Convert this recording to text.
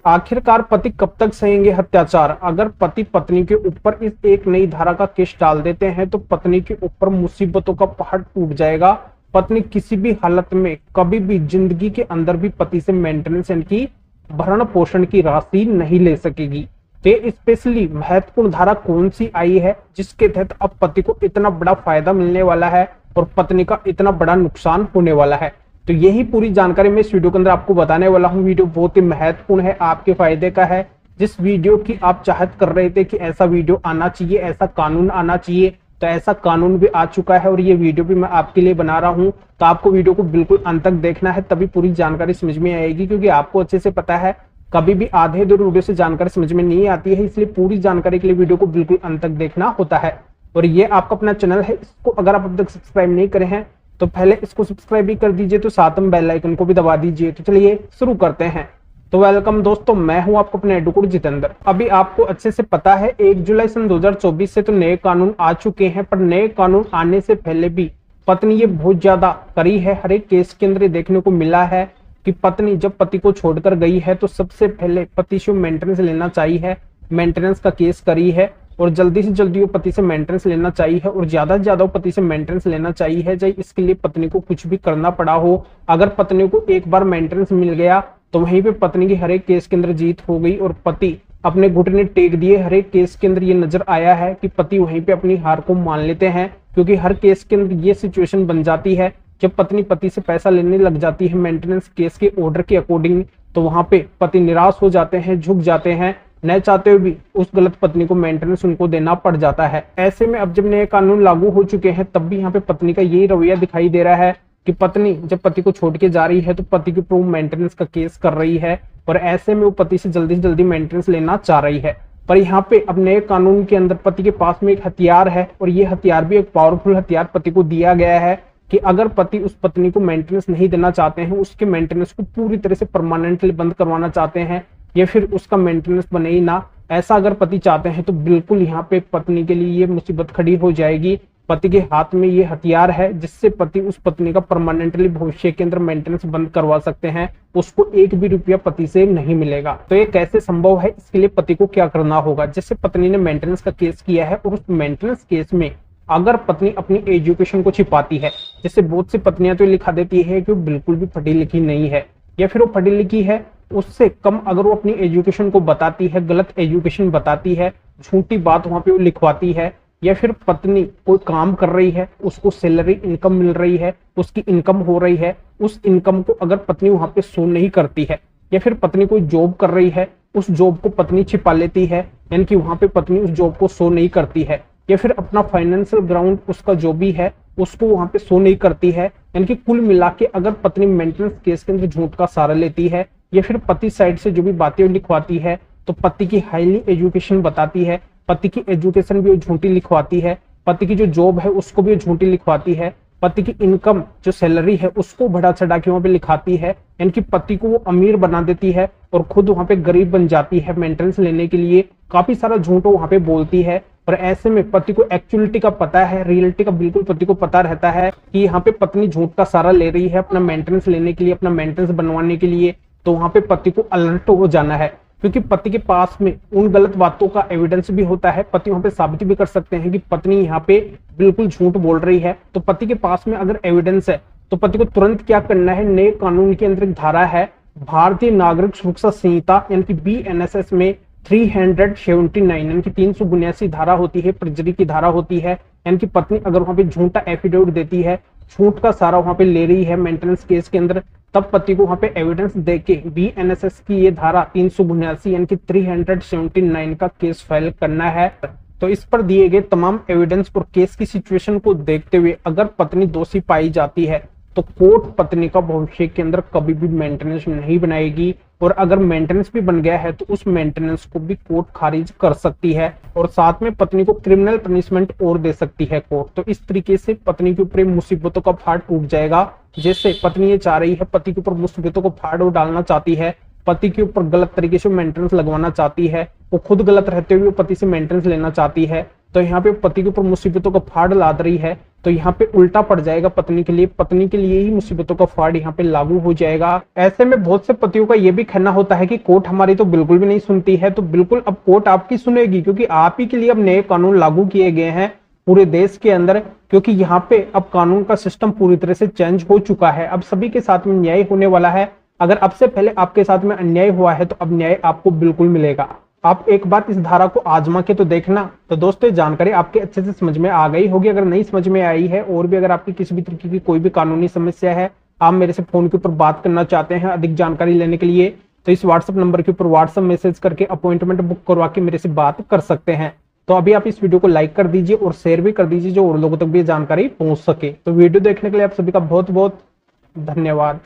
आखिरकार पति कब तक सहेंगे अत्याचार। अगर पति पत्नी के ऊपर इस एक नई धारा का केस डाल देते हैं तो पत्नी के ऊपर मुसीबतों का पहाड़ टूट जाएगा। पत्नी किसी भी हालत में कभी भी जिंदगी के अंदर भी पति से मेंटेनेंस की भरण पोषण की राशि नहीं ले सकेगी। तो स्पेशली महत्वपूर्ण धारा कौन सी आई है जिसके तहत अब पति को इतना बड़ा फायदा मिलने वाला है और पत्नी का इतना बड़ा नुकसान होने वाला है। तो यही पूरी जानकारी मैं इस वीडियो के अंदर आपको बताने वाला हूँ। वीडियो बहुत ही महत्वपूर्ण है, आपके फायदे का है। जिस वीडियो की आप चाहत कर रहे थे कि ऐसा वीडियो आना चाहिए, ऐसा कानून आना चाहिए, तो ऐसा कानून भी आ चुका है और ये वीडियो भी मैं आपके लिए बना रहा हूँ। तो आपको वीडियो को बिल्कुल अंत तक देखना है, तभी पूरी जानकारी समझ में आएगी। क्योंकि आपको अच्छे से पता है कभी भी आधे अधूरे वीडियो से जानकारी समझ में नहीं आती है, इसलिए पूरी जानकारी के लिए वीडियो को बिल्कुल अंत तक देखना होता है। और ये आपका अपना चैनल है, इसको अगर आप अब तक सब्सक्राइब नहीं करे हैं तो पहले इसको सब्सक्राइब भी कर दीजिए, तो साथ में बेल आइकन को भी दबा दीजिए। तो चलिए शुरू करते हैं। तो वेलकम दोस्तों, मैं हूं आपको अपने एडवोकेट जितेंद्र। अभी आपको अच्छे से पता है 1 जुलाई सन 2024 से तो नए कानून आ चुके हैं, पर नए कानून आने से पहले भी पत्नी ये बहुत ज्यादा करी है। हर एक केस के अंदर देखने को मिला है कि पत्नी जब पति को छोड़कर गई है तो सबसे पहले पति से मेंटेनेंस लेना चाहिए, मेंटेनेंस का केस करी है और जल्दी से जल्दी वो पति से मेंटेनेंस लेना चाहिए और ज्यादा से ज्यादा वो पति से मेंटेनेंस लेना चाहिए, चाहे इसके लिए पत्नी को कुछ भी करना पड़ा हो। अगर पत्नी को एक बार मेंटेनेंस मिल गया तो वहीं पे पत्नी की हर एक केस के अंदर जीत हो गई और पति अपने घुटने टेक दिए। हर एक केस के अंदर ये नजर आया है कि पति वहीं पे अपनी हार को मान लेते हैं, क्योंकि हर केस के अंदर ये सिचुएशन बन जाती है जब पत्नी पति से पैसा लेने लग जाती है मेंटेनेंस केस के ऑर्डर के अकॉर्डिंग, तो वहां पे पति निराश हो जाते हैं, झुक जाते हैं, न चाहते हुए भी उस गलत पत्नी को मेंटेनेंस उनको देना पड़ जाता है। ऐसे में अब जब नए कानून लागू हो चुके हैं तब भी यहाँ पे पत्नी का यही रवैया दिखाई दे रहा है कि पत्नी जब पति को छोड़ के जा रही है तो पति के ऊपर मेंटेनेंस का केस कर रही है और ऐसे में वो पति से जल्दी मेंटेनेंस लेना चाह रही है। पर यहाँ पे अब नए कानून के अंदर पति के पास में एक हथियार है और ये हथियार भी एक पावरफुल हथियार पति को दिया गया है कि अगर पति उस पत्नी को मेंटेनेंस नहीं देना चाहते हैं, उसके मेंटेनेंस को पूरी तरह से परमानेंटली बंद करवाना चाहते हैं या फिर उसका मेंटेनेंस बने ही ना, ऐसा अगर पति चाहते हैं तो बिल्कुल यहाँ पे पत्नी के लिए ये मुसीबत खड़ी हो जाएगी। पति के हाथ में ये हथियार है जिससे पति उस पत्नी का परमानेंटली भविष्य के अंदर मेंटेनेंस बंद करवा सकते हैं, उसको एक भी रुपया पति से नहीं मिलेगा। तो ये कैसे संभव है, इसके लिए पति को क्या करना होगा। जैसे पत्नी ने मेंटेनेंस का केस किया है और उस मेंटेनेंस केस में अगर पत्नी अपनी एजुकेशन को छिपाती है, जैसे बहुत सी पत्नियां तो लिखा देती है कि वो बिल्कुल भी पढ़ी लिखी नहीं है या फिर वो पढ़ी लिखी है उससे कम, अगर वो अपनी एजुकेशन को बताती है, गलत एजुकेशन बताती है, झूठी बात वहां पे वो लिखवाती है, या फिर पत्नी कोई काम कर रही है, उसको सैलरी इनकम मिल रही है, उसकी इनकम हो रही है, उस इनकम को अगर पत्नी वहां पे शो नहीं करती है, या फिर पत्नी कोई जॉब कर रही है, उस जॉब को पत्नी छिपा लेती है, यानी कि वहां पे पत्नी उस जॉब को शो नहीं करती है, या फिर अपना फाइनेंशियल ग्राउंड उसका जो भी है उसको वहां पे शो नहीं करती है, यानी कि कुल मिला के अगर पत्नी मेंटेनेंस केस के अंदर झूठ का सहारा लेती है या फिर पति साइड से जो भी बातें लिखवाती है, तो पति की हाईली एजुकेशन बताती है, पति की एजुकेशन भी वो झूठी लिखवाती है, पति की जो जॉब है उसको भी झूठी लिखवाती है, पति की इनकम जो सैलरी है उसको बढ़ा चढ़ा के वहां पे लिखाती है, यानी कि पति को वो अमीर बना देती है और खुद वहां पे गरीब बन जाती है। मेंटेनेंस लेने के लिए काफी सारा झूठ वहां पे बोलती है और ऐसे में पति को एक्चुअलिटी का पता है, रियलिटी का बिल्कुल पति को पता रहता है कि यहाँ पे पत्नी झूठ का सहारा ले रही है अपना मेंटेनेंस लेने के लिए, अपना मेंटेनेंस बनवाने के लिए। तो वहां पे पति को अलर्ट हो जाना है, क्योंकि पति के पास में उन गलत बातों का एविडेंस भी होता है। पति वहां पे साबित भी कर सकते हैं कि पत्नी यहाँ पे बिल्कुल झूठ बोल रही है। तो पति के पास में अगर एविडेंस है तो पति को तुरंत क्या करना है, नए कानून के अंदर एक धारा है भारतीय नागरिक सुरक्षा संहिता यानी कि BNSS में 379 यानी कि 379 धारा होती है, परजरी की धारा होती है। यानी कि पत्नी अगर वहां पे झूठा एफिडेविट देती है, झूठ का सारा वहां पे ले रही है मेंटेनेंस केस के अंदर, तब पति को वहां पे एविडेंस देके BNSS की ये धारा 379 यानी कि 379 का केस फाइल करना है। तो इस पर दिए गए तमाम एविडेंस और केस की सिचुएशन को देखते हुए अगर पत्नी दोषी पाई जाती है तो कोर्ट पत्नी का भविष्य के अंदर कभी भी मेंटेनेंस नहीं बनाएगी, और अगर मेंटेनेंस भी बन गया है तो उस मेंटेनेंस को भी कोर्ट खारिज कर सकती है और साथ में पत्नी को क्रिमिनल पनिशमेंट और दे सकती है कोर्ट। तो इस तरीके से पत्नी के ऊपर मुसीबतों का फाड़ टूट जाएगा। जैसे पत्नी ये चाह रही है, पति के ऊपर मुसीबतों को फाड़ डालना चाहती है, पति के ऊपर गलत तरीके से मेंटेनेंस लगवाना चाहती है, वो खुद गलत रहते हुए पति से मेंटेनेंस लेना चाहती है, तो यहाँ पे पति के ऊपर मुसीबतों का फाड़ लाद रही है, तो यहाँ पे उल्टा पड़ जाएगा पत्नी के लिए, पत्नी के लिए ही मुसीबतों का फाड़ यहाँ पे लागू हो जाएगा। ऐसे में बहुत से पतियों का ये भी कहना होता है कि कोर्ट हमारी तो बिल्कुल भी नहीं सुनती है, तो बिल्कुल अब कोर्ट आपकी सुनेगी, क्योंकि आप ही के लिए अब नए कानून लागू किए गए हैं पूरे देश के अंदर, क्योंकि यहाँ पे अब कानून का सिस्टम पूरी तरह से चेंज हो चुका है। अब सभी के साथ में न्याय होने वाला है। अगर अब से पहले आपके साथ में अन्याय हुआ है तो अब न्याय आपको बिल्कुल मिलेगा। आप एक बार इस धारा को आजमा के तो देखना। तो दोस्तों, जानकारी आपके अच्छे से समझ में आ गई होगी। अगर नहीं समझ में आई है और भी अगर आपकी किसी भी तरीके की कोई भी कानूनी समस्या है, आप मेरे से फोन के ऊपर बात करना चाहते हैं अधिक जानकारी लेने के लिए, तो इस व्हाट्सएप नंबर के ऊपर व्हाट्सएप मैसेज करके अपॉइंटमेंट बुक करवा के मेरे से बात कर सकते हैं। तो अभी आप इस वीडियो को लाइक कर दीजिए और शेयर भी कर दीजिए, जो और लोगों तक भी जानकारी पहुंच सके। तो वीडियो देखने के लिए आप सभी का बहुत बहुत धन्यवाद।